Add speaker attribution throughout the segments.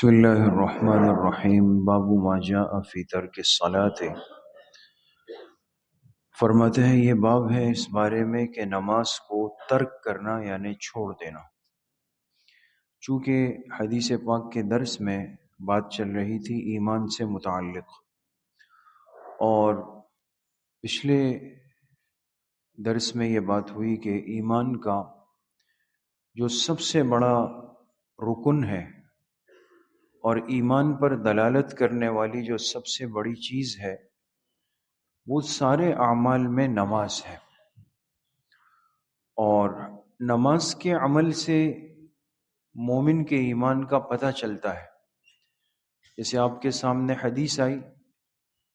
Speaker 1: بسم اللہ الرحمن الرحیم باب ما جاء فی ترک الصلاۃ۔ فرماتے ہیں یہ باب ہے اس بارے میں کہ نماز کو ترک کرنا یعنی چھوڑ دینا۔ چونکہ حدیث پاک کے درس میں بات چل رہی تھی ایمان سے متعلق، اور پچھلے درس میں یہ بات ہوئی کہ ایمان کا جو سب سے بڑا رکن ہے اور ایمان پر دلالت کرنے والی جو سب سے بڑی چیز ہے وہ سارے اعمال میں نماز ہے، اور نماز کے عمل سے مومن کے ایمان کا پتہ چلتا ہے۔ جیسے آپ کے سامنے حدیث آئی،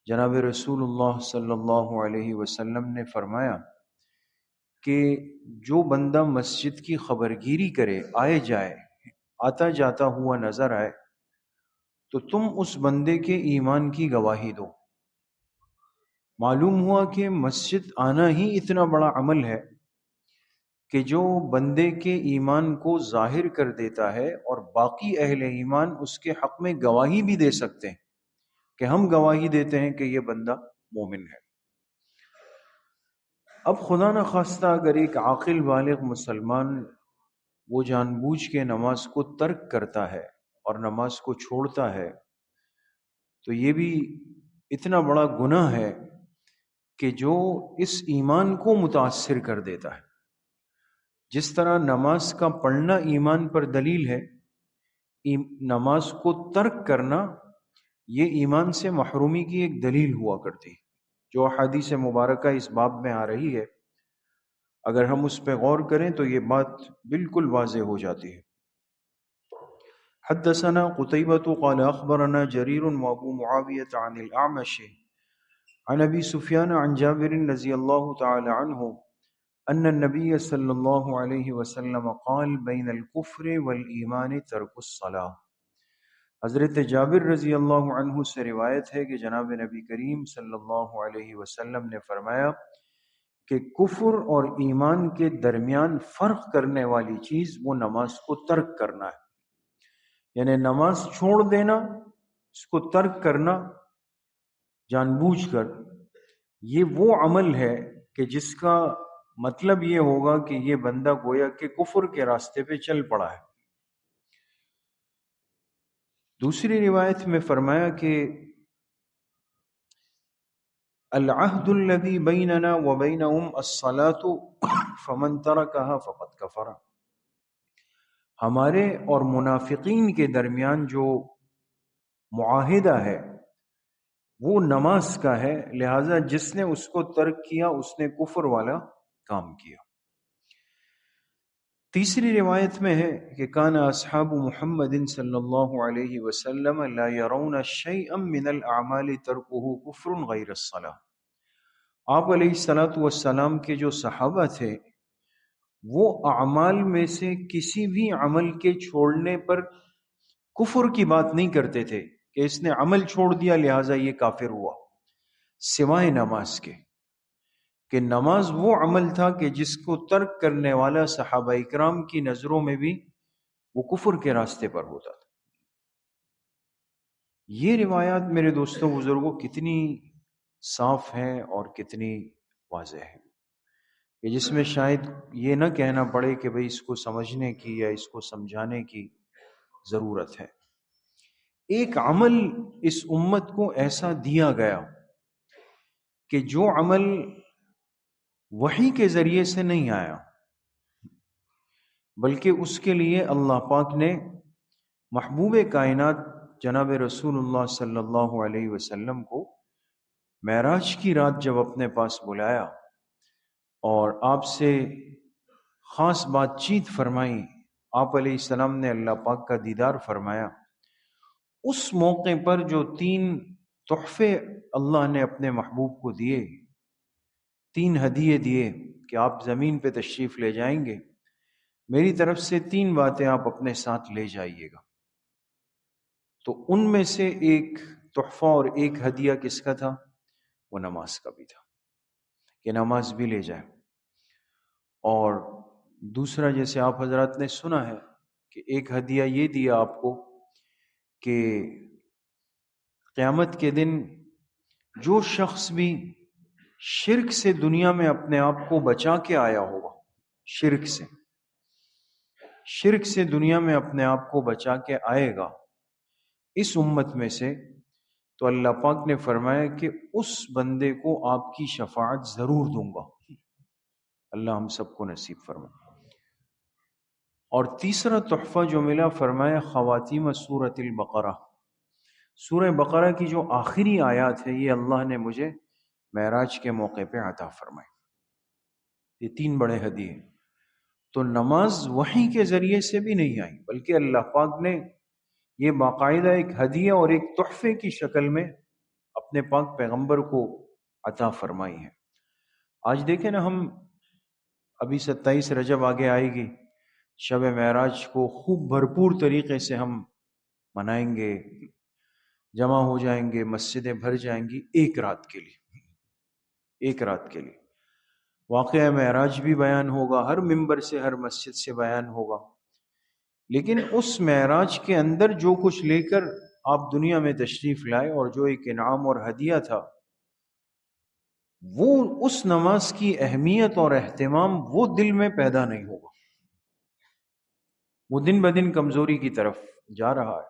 Speaker 1: جناب رسول اللہ صلی اللہ علیہ وسلم نے فرمایا کہ جو بندہ مسجد کی خبرگیری کرے، آئے جائے، آتا جاتا ہوا نظر آئے، تو تم اس بندے کے ایمان کی گواہی دو۔ معلوم ہوا کہ مسجد آنا ہی اتنا بڑا عمل ہے کہ جو بندے کے ایمان کو ظاہر کر دیتا ہے، اور باقی اہل ایمان اس کے حق میں گواہی بھی دے سکتے ہیں کہ ہم گواہی دیتے ہیں کہ یہ بندہ مومن ہے۔ اب خدا نخواستہ اگر ایک عاقل بالغ مسلمان وہ جان بوجھ کے نماز کو ترک کرتا ہے اور نماز کو چھوڑتا ہے، تو یہ بھی اتنا بڑا گناہ ہے کہ جو اس ایمان کو متاثر کر دیتا ہے۔ جس طرح نماز کا پڑھنا ایمان پر دلیل ہے، نماز کو ترک کرنا یہ ایمان سے محرومی کی ایک دلیل ہوا کرتی ہے، جو حدیث مبارکہ اس باب میں آ رہی ہے۔ اگر ہم اس پہ غور کریں تو یہ بات بالکل واضح ہو جاتی ہے۔ حدثنا قتيبة قال اخبرنا جرير وابو معاوية عن الاعمش عن ابي سفيان عن جابر رضي الله تعالى عنه ان النبي صلی اللہ علیہ وسلم قال بین الکفر والایمان ترک الصلاۃ۔ حضرت جابر رضی اللہ عنہ سے روایت ہے کہ جناب نبی کریم صلی اللہ علیہ وسلم نے فرمایا کہ کفر اور ایمان کے درمیان فرق کرنے والی چیز وہ نماز کو ترک کرنا ہے، یعنی نماز چھوڑ دینا، اس کو ترک کرنا جان بوجھ کر، یہ وہ عمل ہے کہ جس کا مطلب یہ ہوگا کہ یہ بندہ گویا کہ کفر کے راستے پہ چل پڑا ہے۔ دوسری روایت میں فرمایا کہ العہد الذی بیننا وبینہم الصلاۃ فمن ترکہا فقد کفر۔ ہمارے اور منافقین کے درمیان جو معاہدہ ہے وہ نماز کا ہے، لہذا جس نے اس کو ترک کیا اس نے کفر والا کام کیا۔ تیسری روایت میں ہے کہ کان اصحاب محمد صلی اللہ علیہ وسلم لا يرون شيئا من الاعمال ترکہ کفر غیر الصلاۃ۔ آپ علیہ الصلاۃ والسلام کے جو صحابہ تھے وہ اعمال میں سے کسی بھی عمل کے چھوڑنے پر کفر کی بات نہیں کرتے تھے کہ اس نے عمل چھوڑ دیا لہٰذا یہ کافر ہوا، سوائے نماز کے، کہ نماز وہ عمل تھا کہ جس کو ترک کرنے والا صحابہ اکرام کی نظروں میں بھی وہ کفر کے راستے پر ہوتا تھا۔ یہ روایات میرے دوستوں بزرگوں کتنی صاف ہیں اور کتنی واضح ہیں کہ جس میں شاید یہ نہ کہنا پڑے کہ بھئی اس کو سمجھنے کی یا اس کو سمجھانے کی ضرورت ہے۔ ایک عمل اس امت کو ایسا دیا گیا کہ جو عمل وحی کے ذریعے سے نہیں آیا، بلکہ اس کے لیے اللہ پاک نے محبوب کائنات جناب رسول اللہ صلی اللہ علیہ وسلم کو معراج کی رات جب اپنے پاس بلایا اور آپ سے خاص بات چیت فرمائی، آپ علیہ السلام نے اللہ پاک کا دیدار فرمایا، اس موقع پر جو 3 تحفے اللہ نے اپنے محبوب کو دیے، 3 ہدیے دیے کہ آپ زمین پہ تشریف لے جائیں گے، میری طرف سے 3 باتیں آپ اپنے ساتھ لے جائیے گا۔ تو ان میں سے ایک تحفہ اور ایک ہدیہ کس کا تھا؟ وہ نماز کا بھی تھا کہ نماز بھی لے جائیں۔ اور دوسرا جیسے آپ حضرات نے سنا ہے کہ ایک ہدیہ یہ دیا آپ کو کہ قیامت کے دن جو شخص بھی شرک سے دنیا میں اپنے آپ کو بچا کے آیا ہوگا، شرک سے دنیا میں اپنے آپ کو بچا کے آئے گا اس امت میں سے، تو اللہ پاک نے فرمایا کہ اس بندے کو آپ کی شفاعت ضرور دوں گا۔ اللہ ہم سب کو نصیب فرمائے۔ اور تیسرا تحفہ جو ملا، فرمایا خواتیم سورۃ البقرہ، سورہ بقرہ کی جو آخری آیات ہے، یہ اللہ نے مجھے معراج کے موقع پہ عطا فرمائی۔ یہ 3 بڑے ہدیے۔ تو نماز وحی کے ذریعے سے بھی نہیں آئی، بلکہ اللہ پاک نے یہ باقاعدہ ایک ہدیہ اور ایک تحفے کی شکل میں اپنے پاک پیغمبر کو عطا فرمائی ہے۔ آج دیکھیں نا، ہم ابھی 27 رجب آگے آئے گی، شب معراج کو خوب بھرپور طریقے سے ہم منائیں گے، جمع ہو جائیں گے، مسجدیں بھر جائیں گی ایک رات کے لیے۔ واقعہ معراج بھی بیان ہوگا، ہر ممبر سے، ہر مسجد سے بیان ہوگا، لیکن اس معراج کے اندر جو کچھ لے کر آپ دنیا میں تشریف لائے اور جو ایک انعام اور ہدیہ تھا، وہ اس نماز کی اہمیت اور اہتمام وہ دل میں پیدا نہیں ہوگا، وہ دن بدن کمزوری کی طرف جا رہا ہے۔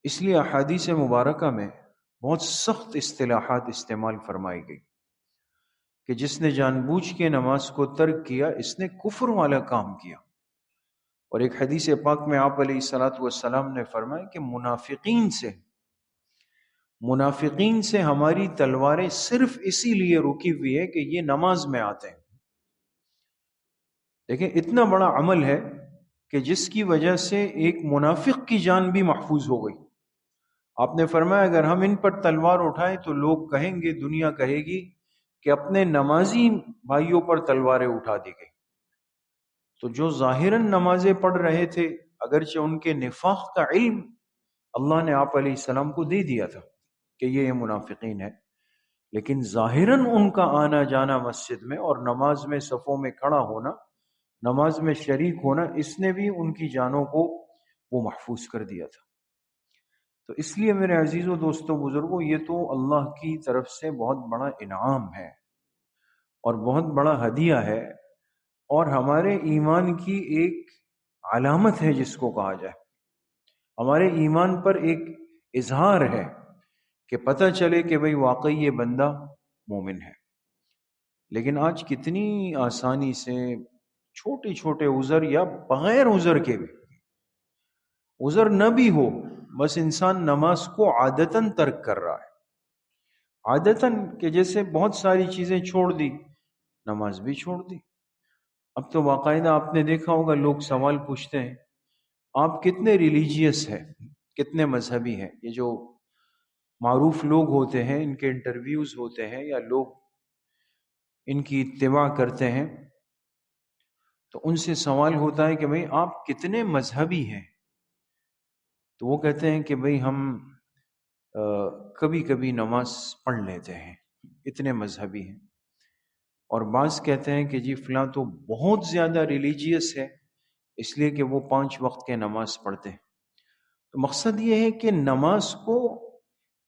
Speaker 1: اس لیے احادیث مبارکہ میں بہت سخت اصطلاحات استعمال فرمائی گئی کہ جس نے جان بوجھ کے نماز کو ترک کیا، اس نے کفر والا کام کیا۔ اور ایک حدیث پاک میں آپ علیہ الصلوۃ والسلام نے فرمایا کہ منافقین سے ہماری تلواریں صرف اسی لیے رکی ہوئی ہے کہ یہ نماز میں آتے ہیں۔ دیکھیں، اتنا بڑا عمل ہے کہ جس کی وجہ سے ایک منافق کی جان بھی محفوظ ہو گئی۔ آپ نے فرمایا اگر ہم ان پر تلوار اٹھائیں تو لوگ کہیں گے، دنیا کہے گی کہ اپنے نمازی بھائیوں پر تلواریں اٹھا دی گئی۔ تو جو ظاہراً نمازیں پڑھ رہے تھے، اگرچہ ان کے نفاق کا علم اللہ نے آپ علیہ السلام کو دے دیا تھا کہ یہ منافقین ہے، لیکن ظاہراً ان کا آنا جانا مسجد میں اور نماز میں صفوں میں کھڑا ہونا، نماز میں شریک ہونا، اس نے بھی ان کی جانوں کو وہ محفوظ کر دیا تھا۔ تو اس لیے میرے عزیزوں، دوستوں، بزرگوں، یہ تو اللہ کی طرف سے بہت بڑا انعام ہے اور بہت بڑا ہدیہ ہے، اور ہمارے ایمان کی ایک علامت ہے جس کو کہا جائے، ہمارے ایمان پر ایک اظہار ہے کہ پتہ چلے کہ بھئی واقعی یہ بندہ مومن ہے۔ لیکن آج کتنی آسانی سے چھوٹے چھوٹے عذر یا بغیر عذر کے بھی، عذر نہ بھی ہو، بس انسان نماز کو عادتاً ترک کر رہا ہے، عادتاً، کہ جیسے بہت ساری چیزیں چھوڑ دی، نماز بھی چھوڑ دی۔ اب تو باقاعدہ آپ نے دیکھا ہوگا، لوگ سوال پوچھتے ہیں آپ کتنے ریلیجیس ہیں، کتنے مذہبی ہیں۔ یہ جو معروف لوگ ہوتے ہیں، ان کے انٹرویوز ہوتے ہیں یا لوگ ان کی اتباع کرتے ہیں، تو ان سے سوال ہوتا ہے کہ بھئی آپ کتنے مذہبی ہیں؟ تو وہ کہتے ہیں کہ بھئی ہم کبھی کبھی نماز پڑھ لیتے ہیں، اتنے مذہبی ہیں۔ اور بعض کہتے ہیں کہ جی فلاں تو بہت زیادہ ریلیجیس ہے، اس لیے کہ وہ 5 وقت کے نماز پڑھتے ہیں۔ تو مقصد یہ ہے کہ نماز کو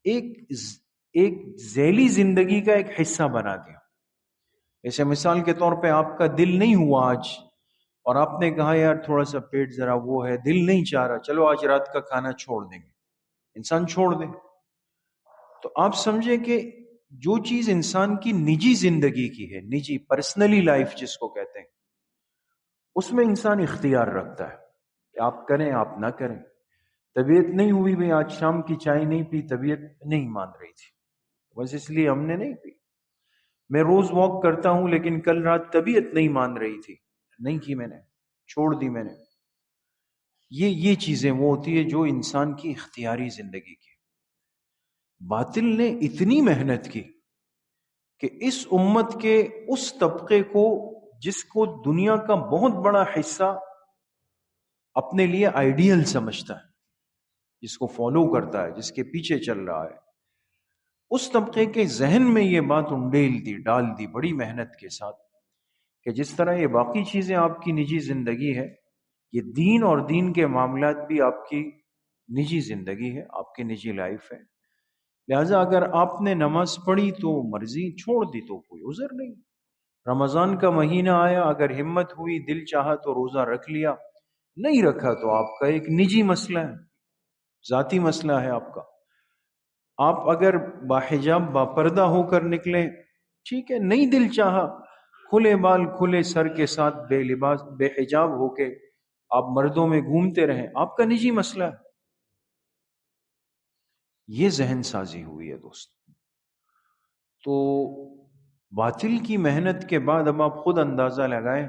Speaker 1: ایک ذیلی زندگی کا ایک حصہ بنا دیا۔ جیسے مثال کے طور پہ آپ کا دل نہیں ہوا آج، اور آپ نے کہا یار تھوڑا سا پیٹ ذرا وہ ہے، دل نہیں چاہ رہا، چلو آج رات کا کھانا چھوڑ دیں گے، انسان چھوڑ دے۔ تو آپ سمجھے کہ جو چیز انسان کی نجی زندگی کی ہے، نجی پرسنلی لائف جس کو کہتے ہیں، اس میں انسان اختیار رکھتا ہے کہ آپ کریں آپ نہ کریں۔ طبیعت نہیں ہوئی، بھئی آج شام کی چائے نہیں پی، طبیعت نہیں مان رہی تھی، بس اس لیے ہم نے نہیں پی۔ میں روز واک کرتا ہوں لیکن کل رات طبیعت نہیں مان رہی تھی، نہیں کی، میں نے چھوڑ دی۔ میں نے یہ چیزیں وہ ہوتی ہے جو انسان کی اختیاری زندگی کی۔ باطل نے اتنی محنت کی کہ اس امت کے اس طبقے کو، جس کو دنیا کا بہت بڑا حصہ اپنے لیے آئیڈیل سمجھتا ہے، جس کو فالو کرتا ہے، جس کے پیچھے چل رہا ہے، اس طبقے کے ذہن میں یہ بات ڈال دی بڑی محنت کے ساتھ کہ جس طرح یہ باقی چیزیں آپ کی نجی زندگی ہے، یہ دین اور دین کے معاملات بھی آپ کی نجی زندگی ہے، آپ کی نجی لائف ہے، لہٰذا اگر آپ نے نماز پڑھی تو مرضی، چھوڑ دی تو کوئی عذر نہیں۔ رمضان کا مہینہ آیا، اگر ہمت ہوئی، دل چاہا تو روزہ رکھ لیا، نہیں رکھا تو آپ کا ایک نجی مسئلہ ہے، ذاتی مسئلہ ہے آپ کا۔ آپ اگر باحجاب باپردہ ہو کر نکلیں، ٹھیک ہے، نہیں دل چاہا، کھلے بال کھلے سر کے ساتھ بے لباس بے حجاب ہو کے آپ مردوں میں گھومتے رہیں، آپ کا نجی مسئلہ ہے۔ یہ ذہن سازی ہوئی ہے دوست۔ تو باطل کی محنت کے بعد اب آپ خود اندازہ لگائیں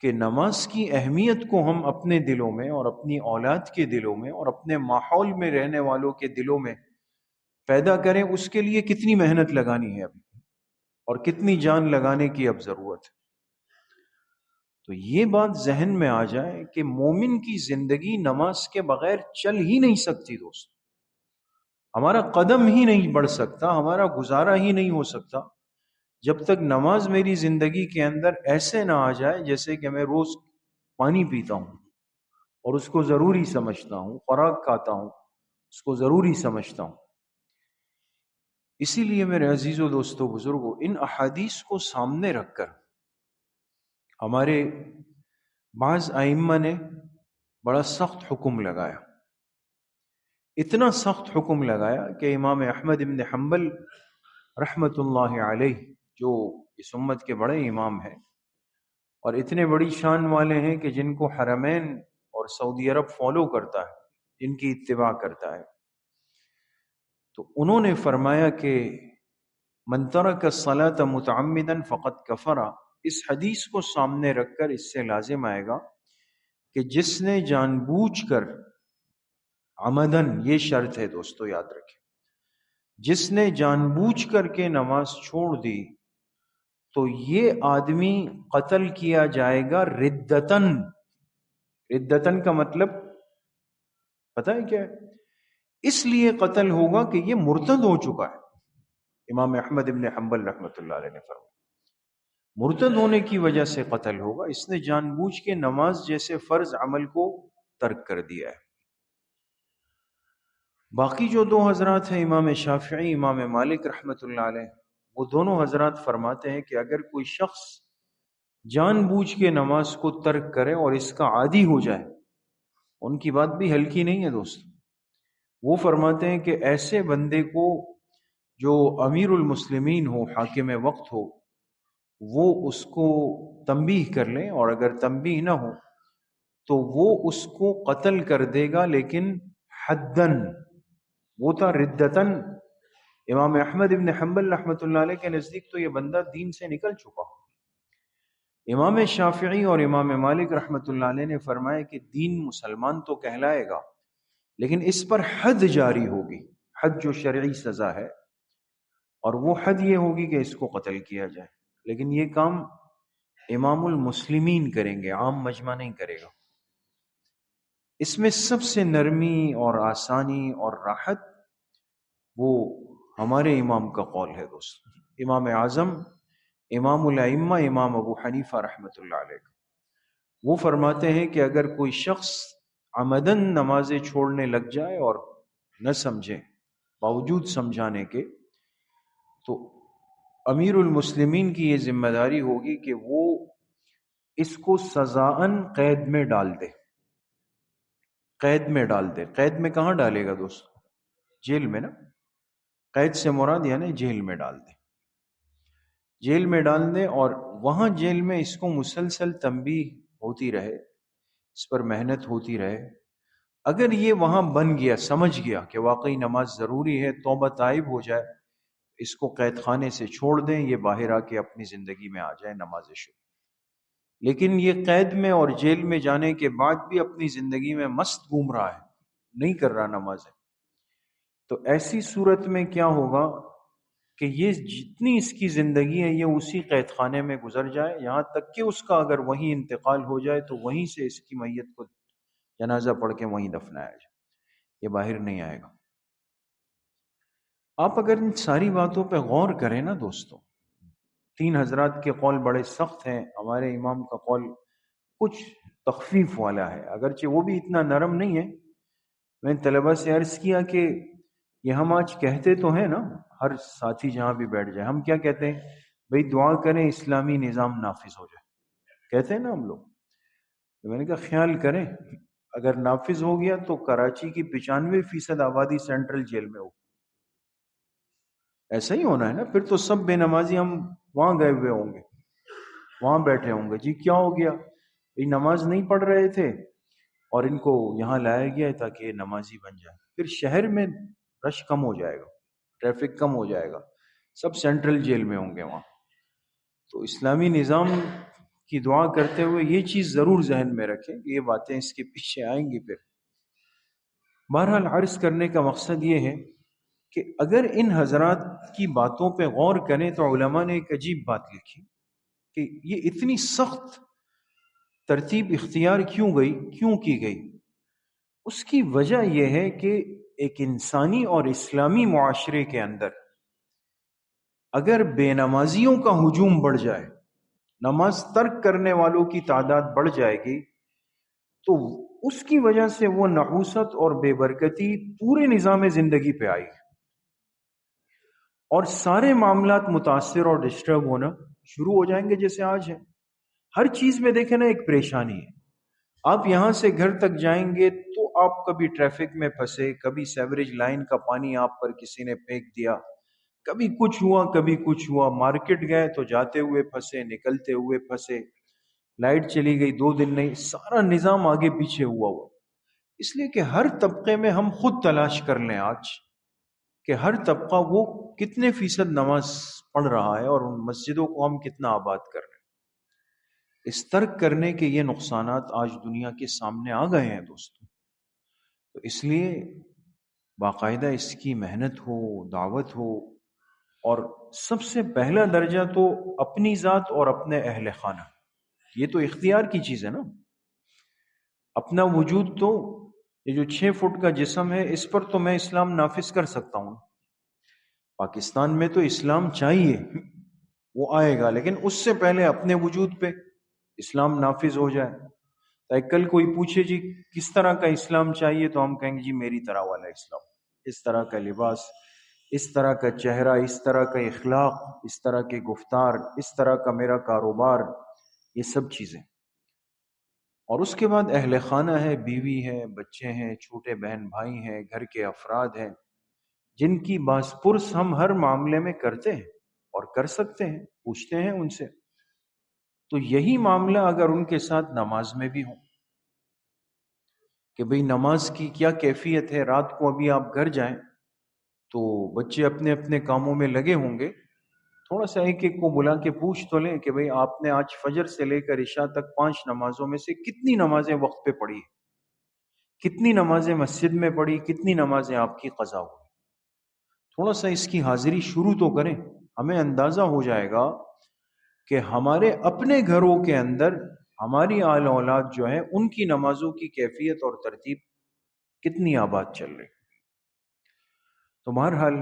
Speaker 1: کہ نماز کی اہمیت کو ہم اپنے دلوں میں اور اپنی اولاد کے دلوں میں اور اپنے ماحول میں رہنے والوں کے دلوں میں پیدا کریں، اس کے لیے کتنی محنت لگانی ہے ابھی، اور کتنی جان لگانے کی اب ضرورت ہے۔ تو یہ بات ذہن میں آ جائے کہ مومن کی زندگی نماز کے بغیر چل ہی نہیں سکتی دوست، ہمارا قدم ہی نہیں بڑھ سکتا، ہمارا گزارا ہی نہیں ہو سکتا جب تک نماز میری زندگی کے اندر ایسے نہ آ جائے جیسے کہ میں روز پانی پیتا ہوں اور اس کو ضروری سمجھتا ہوں، خوراک کھاتا ہوں اس کو ضروری سمجھتا ہوں۔ اسی لیے میرے عزیزو دوستو بزرگو، ان احادیث کو سامنے رکھ کر ہمارے بعض ائمہ نے بڑا سخت حکم لگایا، اتنا سخت حکم لگایا کہ امام احمد بن حنبل رحمۃ اللہ علیہ، جو اس امت کے بڑے امام ہیں اور اتنے بڑی شان والے ہیں کہ جن کو حرمین اور سعودی عرب فالو کرتا ہے، جن کی اتباع کرتا ہے، تو انہوں نے فرمایا کہ من ترک الصلاۃ متعمدا فقد کفر۔ اس حدیث کو سامنے رکھ کر اس سے لازم آئے گا کہ جس نے جان بوجھ کر، عمدن یہ شرط ہے دوستو یاد رکھیں، جس نے جان بوجھ کر کے نماز چھوڑ دی تو یہ آدمی قتل کیا جائے گا ردتن۔ ردتن کا مطلب پتہ ہے کیا ہے؟ اس لیے قتل ہوگا کہ یہ مرتد ہو چکا ہے۔ امام احمد ابن حنبل رحمۃ اللہ علیہ نے فرمایا مرتد ہونے کی وجہ سے قتل ہوگا، اس نے جان بوجھ کے نماز جیسے فرض عمل کو ترک کر دیا ہے۔ باقی جو دو حضرات ہیں، امام شافعی، امام مالک رحمۃ اللہ علیہ، وہ دونوں حضرات فرماتے ہیں کہ اگر کوئی شخص جان بوجھ کے نماز کو ترک کرے اور اس کا عادی ہو جائے، ان کی بات بھی ہلکی نہیں ہے دوست۔ وہ فرماتے ہیں کہ ایسے بندے کو جو امیر المسلمین ہو، حاکم وقت ہو، وہ اس کو تنبیہ کر لیں، اور اگر تنبیہ نہ ہو تو وہ اس کو قتل کر دے گا، لیکن حدن، وہ تھا ردتن۔ امام احمد ابن حنبل رحمۃ اللہ علیہ کے نزدیک تو یہ بندہ دین سے نکل چکا۔ امام شافعی اور امام مالک رحمۃ اللہ علیہ نے فرمایا کہ دین مسلمان تو کہلائے گا، لیکن اس پر حد جاری ہوگی، حد جو شرعی سزا ہے، اور وہ حد یہ ہوگی کہ اس کو قتل کیا جائے، لیکن یہ کام امام المسلمین کریں گے، عام مجمع نہیں کرے گا۔ اس میں سب سے نرمی اور آسانی اور راحت وہ ہمارے امام کا قول ہے دوست، امام اعظم، امام الائمہ، امام ابو حنیفہ رحمۃ اللہ علیہ۔ وہ فرماتے ہیں کہ اگر کوئی شخص عمدن نمازیں چھوڑنے لگ جائے اور نہ سمجھے باوجود سمجھانے کے، تو امیر المسلمین کی یہ ذمہ داری ہوگی کہ وہ اس کو سزاً قید میں ڈال دے، قید میں ڈال دے۔ قید میں کہاں ڈالے گا دوست؟ جیل میں نا۔ قید سے مراد یعنی جیل میں ڈال دے، جیل میں ڈال دے، اور وہاں جیل میں اس کو مسلسل تنبیہ ہوتی رہے، اس پر محنت ہوتی رہے۔ اگر یہ وہاں بن گیا، سمجھ گیا کہ واقعی نماز ضروری ہے، توبہ تائب ہو جائے، اس کو قید خانے سے چھوڑ دیں، یہ باہر آ کے اپنی زندگی میں آ جائے، نماز شروع۔ لیکن یہ قید میں اور جیل میں جانے کے بعد بھی اپنی زندگی میں مست گھوم رہا ہے، نہیں کر رہا نمازیں، تو ایسی صورت میں کیا ہوگا کہ یہ جتنی اس کی زندگی ہے یہ اسی قید خانے میں گزر جائے، یہاں تک کہ اس کا اگر وہیں انتقال ہو جائے تو وہیں سے اس کی میت کو جنازہ پڑھ کے وہیں دفنایا جائے، یہ باہر نہیں آئے گا۔ آپ اگر ان ساری باتوں پہ غور کریں نا دوستوں، تین حضرات کے قول بڑے سخت ہیں، ہمارے امام کا قول کچھ تخفیف والا ہے، اگرچہ وہ بھی اتنا نرم نہیں ہے، میں نے طلبہ سے عرض کیا کہ یہ ہم آج کہتے تو ہیں نا، ہر ساتھی جہاں بھی بیٹھ جائے، ہم کیا کہتے ہیں؟ بھئی دعا کریں اسلامی نظام نافذ ہو جائے، کہتے ہیں نا ہم لوگ. تو میں نے کہا خیال کریں، اگر نافذ ہو گیا تو کراچی کی 95% آبادی سینٹرل جیل میں ہو. ایسا ہی ہونا ہے نا، پھر تو سب بے نمازی ہم وہاں گئے ہوئے ہوں گے، وہاں بیٹھے ہوں گے. جی کیا ہو گیا؟ یہ نماز نہیں پڑھ رہے تھے اور ان کو یہاں لایا گیا ہے تاکہ یہ نمازی بن جائے. پھر شہر میں رش کم ہو جائے گا، ٹریفک کم ہو جائے گا، سب سینٹرل جیل میں ہوں گے وہاں. تو اسلامی نظام کی دعا کرتے ہوئے یہ چیز ضرور ذہن میں رکھیں کہ یہ باتیں اس کے پیچھے آئیں گی. پھر بہرحال عرض کرنے کا مقصد یہ ہے کہ اگر ان حضرات کی باتوں پہ غور کریں تو علماء نے ایک عجیب بات لکھی کہ یہ اتنی سخت ترتیب اختیار کیوں کی گئی. اس کی وجہ یہ ہے کہ ایک انسانی اور اسلامی معاشرے کے اندر اگر بے نمازیوں کا ہجوم بڑھ جائے، نماز ترک کرنے والوں کی تعداد بڑھ جائے گی، تو اس کی وجہ سے وہ نحوست اور بے برکتی پورے نظام زندگی پہ آئی اور سارے معاملات متاثر اور ڈسٹرب ہونا شروع ہو جائیں گے. جیسے آج ہے، ہر چیز میں دیکھیں نا ایک پریشانی ہے. آپ یہاں سے گھر تک جائیں گے تو آپ کبھی ٹریفک میں پھنسے، کبھی سیوریج لائن کا پانی آپ پر کسی نے پھینک دیا، کبھی کچھ ہوا کبھی کچھ ہوا. مارکیٹ گئے تو جاتے ہوئے پھنسے، نکلتے ہوئے پھنسے، لائٹ چلی گئی 2 دن نہیں، سارا نظام آگے پیچھے ہوا. اس لیے کہ ہر طبقے میں ہم خود تلاش کر لیں آج کہ ہر طبقہ وہ کتنے فیصد نماز پڑھ رہا ہے اور ان مسجدوں کو ہم کتنا آباد کر رہے ہیں. اس ترک کرنے کے یہ نقصانات آج دنیا کے سامنے آ گئے ہیں دوستوں. تو اس لیے باقاعدہ اس کی محنت ہو، دعوت ہو، اور سب سے پہلا درجہ تو اپنی ذات اور اپنے اہل خانہ. یہ تو اختیار کی چیز ہے نا. اپنا وجود تو یہ جو 6 فٹ کا جسم ہے اس پر تو میں اسلام نافذ کر سکتا ہوں. پاکستان میں تو اسلام چاہیے، وہ آئے گا، لیکن اس سے پہلے اپنے وجود پہ اسلام نافذ ہو جائے. کل کوئی پوچھے جی کس طرح کا اسلام چاہیے تو ہم کہیں گے جی میری طرح والا اسلام، اس طرح کا لباس، اس طرح کا چہرہ، اس طرح کا اخلاق، اس طرح کے گفتار، اس طرح کا میرا کاروبار، یہ سب چیزیں. اور اس کے بعد اہل خانہ ہے، بیوی ہے، بچے ہیں، چھوٹے بہن بھائی ہیں، گھر کے افراد ہیں جن کی باس پرس ہم ہر معاملے میں کرتے ہیں اور کر سکتے ہیں، پوچھتے ہیں ان سے. تو یہی معاملہ اگر ان کے ساتھ نماز میں بھی ہو کہ بھئی نماز کی کیا کیفیت ہے. رات کو ابھی آپ گھر جائیں تو بچے اپنے اپنے کاموں میں لگے ہوں گے، تھوڑا سا ایک ایک کو بلا کے پوچھ تو لیں کہ بھئی آپ نے آج فجر سے لے کر عشاء تک 5 نمازوں میں سے کتنی نمازیں وقت پہ پڑھی، کتنی نمازیں مسجد میں پڑھی، کتنی نمازیں آپ کی قضا ہوئی. تھوڑا سا اس کی حاضری شروع تو کریں. ہمیں اندازہ ہو جائے گا کہ ہمارے اپنے گھروں کے اندر ہماری آل اولاد جو ہے ان کی نمازوں کی کیفیت اور ترتیب کتنی آباد چل رہی. تو بہرحال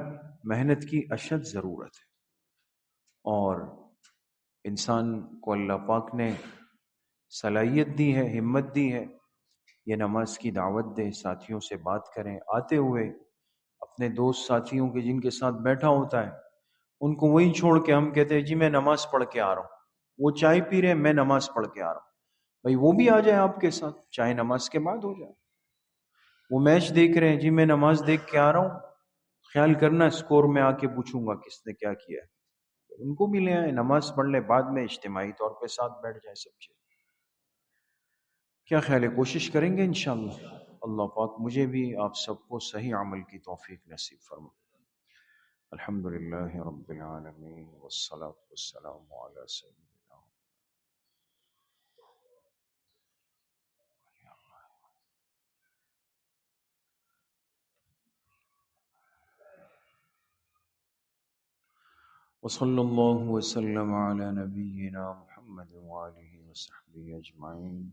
Speaker 1: محنت کی اشد ضرورت ہے اور انسان کو اللہ پاک نے صلاحیت دی ہے، ہمت دی ہے، یہ نماز کی دعوت دے، ساتھیوں سے بات کریں. آتے ہوئے اپنے دوست ساتھیوں کے جن کے ساتھ بیٹھا ہوتا ہے ان کو وہی چھوڑ کے ہم کہتے ہیں جی میں نماز پڑھ کے آ رہا ہوں، وہ چائے پی رہے ہیں، میں نماز پڑھ کے آ رہا ہوں. بھائی وہ بھی آ جائے آپ کے ساتھ، چاہے نماز کے بعد ہو جائے. وہ میچ دیکھ رہے ہیں، جی میں نماز دیکھ کے آ رہا ہوں، خیال کرنا اسکور میں آ کے پوچھوں گا کس نے کیا کیا ہے. ان کو بھی لے آئے، نماز پڑھ لیں، بعد میں اجتماعی طور پہ ساتھ بیٹھ جائیں سب چیز. کیا خیال ہے؟ کوشش کریں گے انشاءاللہ. اللہ پاک مجھے بھی آپ سب کو صحیح عمل کی توفیق نصیب فرمائے. الحمدللہ رب العالمین والصلاة والسلام علی سیدنا. وصلی اللہ وسلم علی نبینا محمد وآلہ وصحبہ اجمعین.